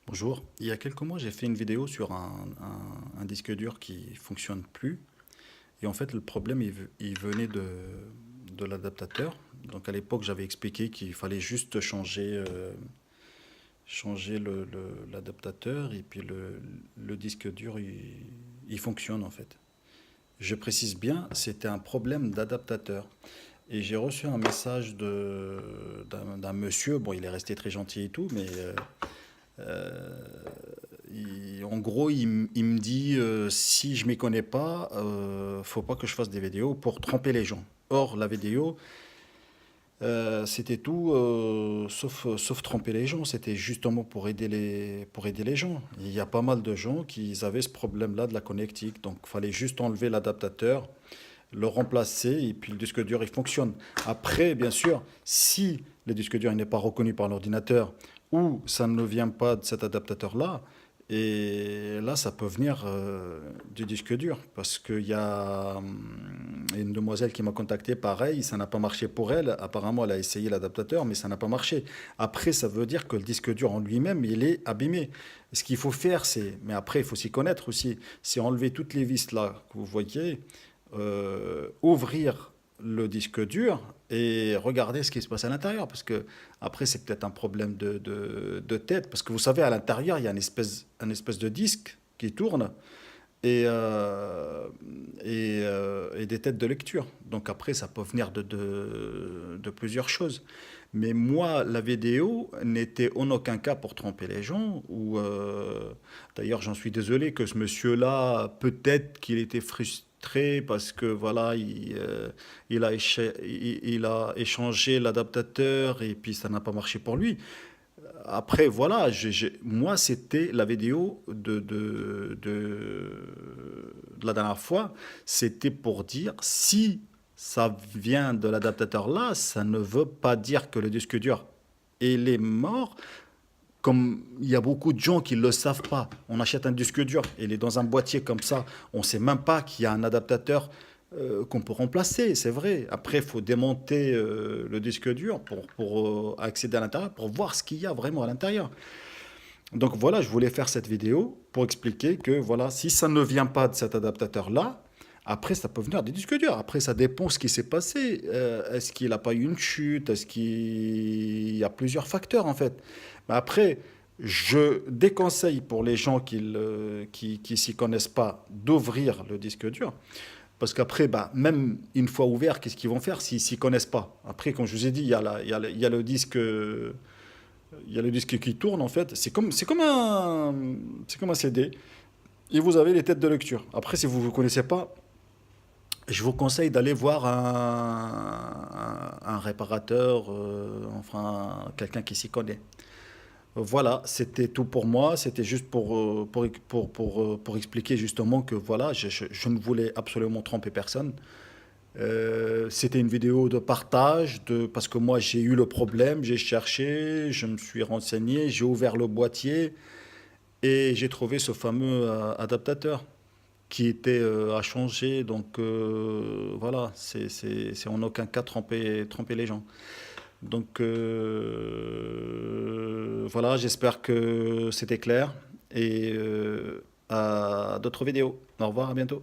Bonjour. Il y a quelques mois, j'ai fait une vidéo sur un disque dur qui fonctionne plus. Et en fait, le problème, il venait de l'adaptateur. Donc à l'époque, j'avais expliqué qu'il fallait juste changer l'adaptateur et puis le disque dur, il fonctionne en fait. Je précise bien, c'était un problème d'adaptateur. Et j'ai reçu un message d'un monsieur, bon, il est resté très gentil et tout, mais en gros, il me dit si je m'y connais pas, faut pas que je fasse des vidéos pour tromper les gens. Or, la vidéo, c'était tout sauf tromper les gens. C'était justement pour aider les gens. Il y a pas mal de gens qui avaient ce problème-là de la connectique. Donc, il fallait juste enlever l'adaptateur, le remplacer et puis le disque dur, il fonctionne. Après, bien sûr, si le disque dur il n'est pas reconnu par l'ordinateur ou ça ne vient pas de cet adaptateur-là, et là, ça peut venir du disque dur parce qu'il y a une demoiselle qui m'a contacté, pareil, ça n'a pas marché pour elle. Apparemment, elle a essayé l'adaptateur, mais ça n'a pas marché. Après, ça veut dire que le disque dur en lui-même, il est abîmé. Ce qu'il faut faire, mais après, il faut s'y connaître aussi, c'est enlever toutes les vis là que vous voyez, ouvrir le disque dur et regarder ce qui se passe à l'intérieur. Parce que après, c'est peut-être un problème de tête. Parce que vous savez, à l'intérieur, il y a une espèce de disque qui tourne et, et des têtes de lecture. Donc après, ça peut venir de plusieurs choses. Mais moi, la vidéo n'était en aucun cas pour tromper les gens. D'ailleurs, j'en suis désolé que ce monsieur-là, peut-être qu'il était frustré parce que voilà, il a échangé l'adaptateur et puis ça n'a pas marché pour lui. Après, voilà, moi, c'était la vidéo de la dernière fois. C'était pour dire si ça vient de l'adaptateur là, ça ne veut pas dire que le disque dur il est mort. Comme il y a beaucoup de gens qui ne le savent pas, on achète un disque dur, il est dans un boîtier comme ça, on ne sait même pas qu'il y a un adaptateur qu'on peut remplacer, c'est vrai. Après, il faut démonter le disque dur pour accéder à l'intérieur, pour voir ce qu'il y a vraiment à l'intérieur. Donc voilà, je voulais faire cette vidéo pour expliquer que voilà, si ça ne vient pas de cet adaptateur-là, après ça peut venir des disques durs. Après, ça dépend ce qui s'est passé. Est-ce qu'il n'a pas eu une chute? Est-ce qu'il y a plusieurs facteurs en fait? Mais après, je déconseille pour les gens qui s'y connaissent pas d'ouvrir le disque dur. Parce qu'après, bah, même une fois ouvert, qu'est-ce qu'ils vont faire s'ils s'y connaissent pas? Après, comme je vous ai dit, il y a le disque. Il y a le disque qui tourne en fait. C'est comme un CD. Et vous avez les têtes de lecture. Après, si vous ne vous connaissez pas, je vous conseille d'aller voir un réparateur, enfin quelqu'un qui s'y connaît. Voilà, c'était tout pour moi. C'était juste pour expliquer justement que voilà, je ne voulais absolument tromper personne. C'était une vidéo de partage, parce que moi j'ai eu le problème, j'ai cherché, je me suis renseigné, j'ai ouvert le boîtier et j'ai trouvé ce fameux adaptateur qui était à changer. Donc voilà, c'est en aucun cas tromper les gens. Donc voilà, j'espère que c'était clair et à d'autres vidéos. Au revoir, à bientôt.